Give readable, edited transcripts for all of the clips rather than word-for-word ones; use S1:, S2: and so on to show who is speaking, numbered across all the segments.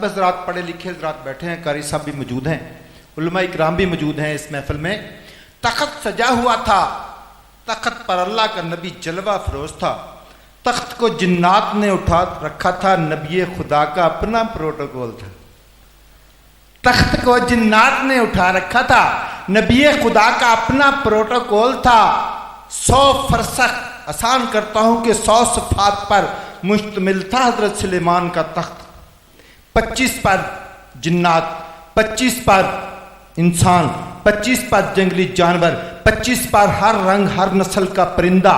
S1: हज़रात पढ़े लिखे हज़रात बैठे हैं, कारी साहब भी मौजूद हैं, उलमा इकराम भी मौजूद हैं इस महफिल में। तख्त सजा हुआ था, तख्त पर अल्लाह का नबी जलवा फरोज था। तख्त को जिन्नात ने उठा रखा था, नबी खुदा का अपना प्रोटोकॉल था। तख्त को जिन्नात ने उठा रखा था, नबी खुदा का अपना प्रोटोकॉल था। 100 फरसख, आसान करता हूं कि 100 सफ़ात पर मुश्तमिल था हजरत सुलेमान का तख्त। 25 पर जिन्नात, 25 पर इंसान, 25 पर जंगली जानवर, 25 पर हर रंग हर नस्ल का परिंदा।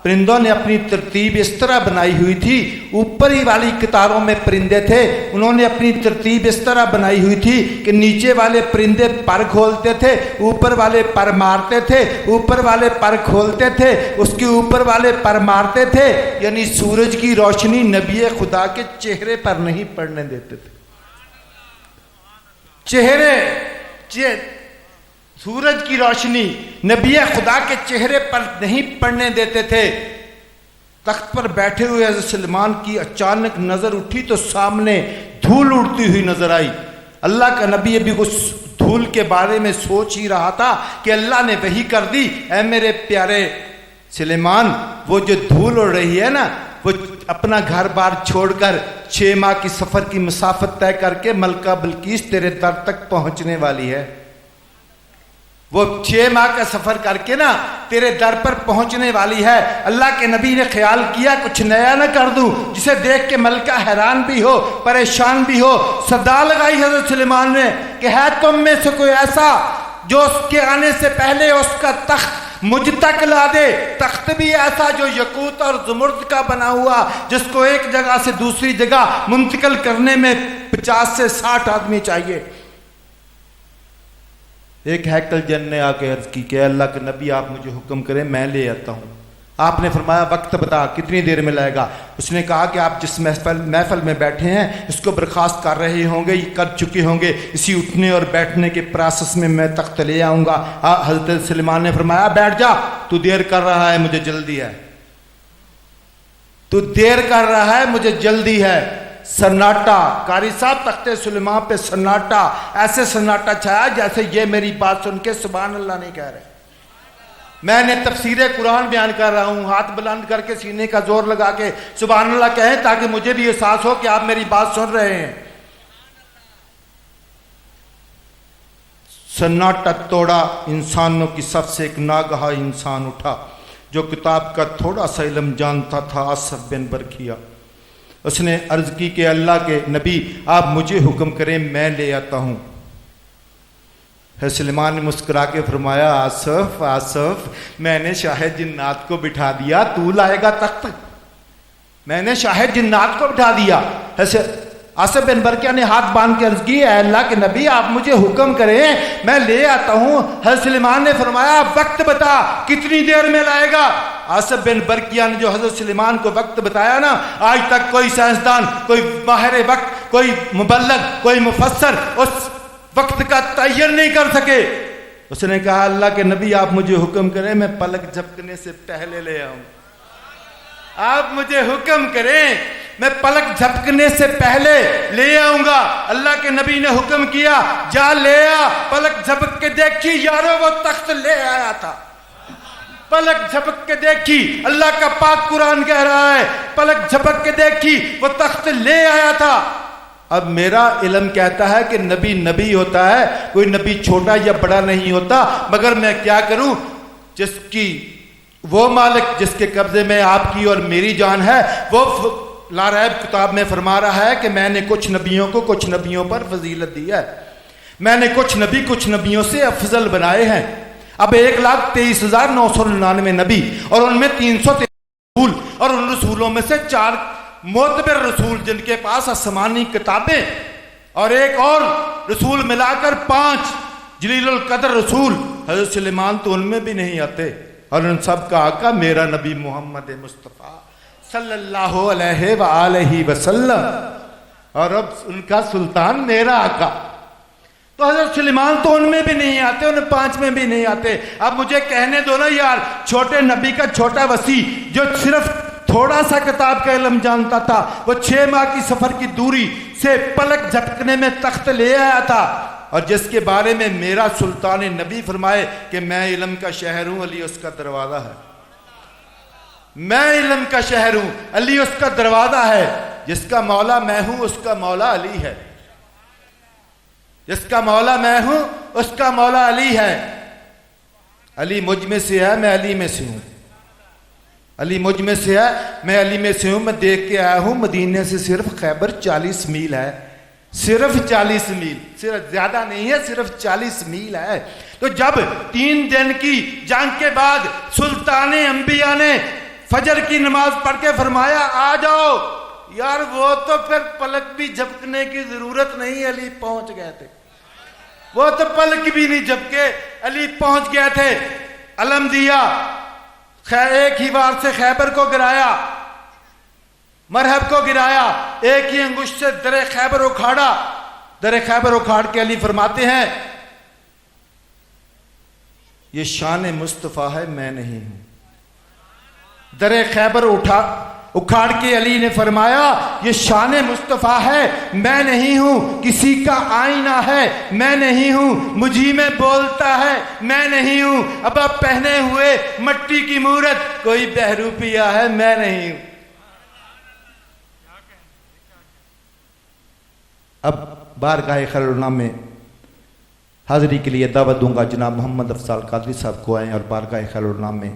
S1: परिंदों ने अपनी तरतीब इस तरह बनाई हुई थी, ऊपर ही वाली कतारों में परिंदे थे, उन्होंने अपनी तरतीब इस तरह बनाई हुई थी कि नीचे वाले परिंदे पर खोलते थे, ऊपर वाले पर मारते थे, ऊपर वाले पर खोलते थे, उसके ऊपर वाले पर मारते थे। यानी सूरज की रोशनी नबी खुदा के चेहरे पर नहीं पड़ने देते थे। सूरज की रोशनी नबी खुदा के चेहरे पर नहीं पड़ने देते थे। तख्त पर बैठे हुए हज़रत सुलेमान की अचानक नजर उठी तो सामने धूल उड़ती हुई नजर आई। अल्लाह का नबी अभी उस धूल के बारे में सोच ही रहा था कि अल्लाह ने वही कर दी, ऐ मेरे प्यारे सुलेमान, वो जो धूल उड़ रही है ना, वो अपना घर बार छोड़कर 6 माह की सफर की मुसाफत तय करके मलका बिल्कीस तेरे दर तक पहुंचने वाली है। वो 6 माह का सफर करके ना तेरे दर पर पहुंचने वाली है। अल्लाह के नबी ने ख्याल किया कुछ नया ना कर दूं जिसे देख के मलका हैरान भी हो, परेशान भी हो। सदा लगाई हजरत सुलेमान ने कि है तुम में से कोई ऐसा जो उसके आने से पहले उसका तख्त मुझ तक ला दे। तख्त भी ऐसा जो यकूत और ज़ुमर्द का बना हुआ, जिसको एक जगह से दूसरी जगह मुंतकिल करने में 50 से 60 आदमी चाहिए। एक हैकल जन ने आके अर्ज की कि अल्लाह के नबी आप मुझे हुक्म करें, मैं ले आता हूँ। आपने फरमाया वक्त बता कितनी देर में लाएगा। उसने कहा कि आप जिस महफिल में बैठे हैं इसको बर्खास्त कर रहे होंगे, ये कर चुके होंगे, इसी उठने और बैठने के प्रोसेस में मैं तख्त ले आऊँगा। हज़रत सुलेमान ने फरमाया बैठ जा, तू देर कर रहा है, मुझे जल्दी है, तू देर कर रहा है, मुझे जल्दी है। सन्नाटा, कारी साहब तख्ते सुलेमान पे सन्नाटा, ऐसे सन्नाटा छाया जैसे ये मेरी बात सुन के सुभान अल्लाह नहीं कह रहे। मैंने तफसीर कुरान बयान कर रहा हूं, हाथ बुलंद करके सीने का जोर लगा के सुभान अल्लाह कहें ताकि मुझे भी एहसास हो कि आप मेरी बात सुन रहे हैं। सन्नाटा तोड़ा इंसानों की सफ से एक नागहा इंसान उठा जो किताब का थोड़ा सा इल्म जानता था, आसफ बिन बरखिया। उसने अर्ज की कि अल्लाह के नबी आप मुझे हुक्म करें, मैं ले आता हूं। सुलेमान ने मुस्कुरा के फरमाया आसफ आसफ, मैंने शाहिद जिन्नात को बिठा दिया, तू लाएगा तख्त। मैंने शाहिद जिन्नात को बिठा दिया। आसफ बिन बरकिया ने हाथ बांध के अर्ज की अल्लाह के नबी आप मुझे हुक्म करें, मैं ले आता हूं। हज़रत सुलेमान ने फरमाया वक्त बता कितनी देर में लाएगा। आसफ बिन बरकिया ने जो हज़रत सुलेमान को वक्त बताया ना, आज तक कोई साइंसदान, कोई माहिर वक्त, कोई मुबल्लग, कोई मुफस्सर उस वक्त का तयन नहीं कर सके। उसने कहा अल्लाह के नबी आप मुझे हुक्म करें, मैं पलक झपकने से पहले ले आऊं। आप मुझे हुक्म करें, मैं पलक झपकने से पहले ले आऊंगा। अल्लाह के नबी ने हुक्म किया जा ले आ। पलक झपक के देखी यारो वो तख्त ले आया था। पलक झपक के देखी, अल्लाह का पाक कुरान कह रहा है, पलक झपक के देखी वो तख्त ले आया था। अब मेरा इल्म कहता है कि नबी नबी होता है, कोई नबी छोटा या बड़ा नहीं होता, मगर मैं क्या करूं, जिसकी वो मालिक जिसके कब्जे में आपकी और मेरी जान है, वो लारैब किताब में फरमा रहा है कि मैंने कुछ नबियों को कुछ नबियों पर फजीलत दी है, मैंने कुछ नबी कुछ नबियों से अफजल बनाए हैं। अब 1,23,999 नबी और उनमें 313 रसूल, और उन रसूलों में से 4 मोतबर रसूल जिनके पास आसमानी किताबें, और एक और रसूल मिलाकर 5 जलीलुल कदर रसूल। हज़रत सुलेमान तो उनमें भी नहीं आते, और उन सब का आका मेरा नबी मोहम्मद मुस्तफ़ा सल्लल्लाहु अलैहि वसल्लम, और अब उनका सुल्तान मेरा आका। तो हज़रत सुलेमान तो उनमें भी नहीं आते, उन 5 में भी नहीं आते। अब मुझे कहने दो ना यार, छोटे नबी का छोटा वसी जो सिर्फ تھوڑا سا کتاب کا علم جانتا تھا، وہ 6 ماہ کی سفر کی دوری سے پلک جھپکنے میں تخت لے آیا تھا، اور جس کے بارے میں میرا سلطان نبی فرمائے کہ میں علم کا شہر ہوں، علی اس کا دروازہ ہے۔ میں علم کا شہر ہوں، علی اس کا دروازہ ہے۔ جس کا مولا میں ہوں اس کا مولا علی ہے، جس کا مولا میں ہوں اس کا مولا علی ہے۔ علی مجھ میں سے ہے، میں علی میں سے ہوں۔ علی مجھ میں سے ہے، میں علی میں سے ہوں۔ میں دیکھ کے آیا ہوں مدینے سے صرف خیبر 40 میل ہے، صرف 40 میل، صرف زیادہ نہیں ہے، صرف 40 میل ہے۔ تو جب 3 دن کی جنگ کے بعد سلطان انبیاء نے فجر کی نماز پڑھ کے فرمایا آ جاؤ، یار وہ تو پھر پلک بھی جھپکنے کی ضرورت نہیں، علی پہنچ گئے تھے۔ وہ تو پلک بھی نہیں جھپکے، علی پہنچ گئے تھے۔ علم دیا، ایک ہی وار سے خیبر کو گرایا، مرحب کو گرایا، ایک ہی انگشت سے در خیبر اکھاڑا۔ در خیبر اکھاڑ کے علی فرماتے ہیں یہ شان مصطفیٰ ہے، میں نہیں ہوں۔ در خیبر اکھاڑ کے علی نے فرمایا یہ شان مصطفیٰ ہے، میں نہیں ہوں۔ کسی کا آئینہ ہے، میں نہیں ہوں۔ مجھی میں بولتا ہے، میں نہیں ہوں۔ اب پہنے ہوئے مٹی کی مورت کوئی بہروپیہ ہے، میں نہیں ہوں۔ اب بارگاہ خیرالانام میں حاضری کے لیے دعوت دوں گا، جناب محمد افضال قادری صاحب کو آئیں اور بارگاہ خیرالانام میں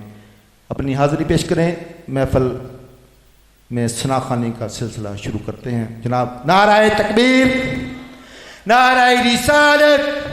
S1: اپنی حاضری پیش کریں۔ محفل میں ثنا خوانی کا سلسلہ شروع کرتے ہیں۔ جناب نعرہ تکبیر، نعرہ رسالت۔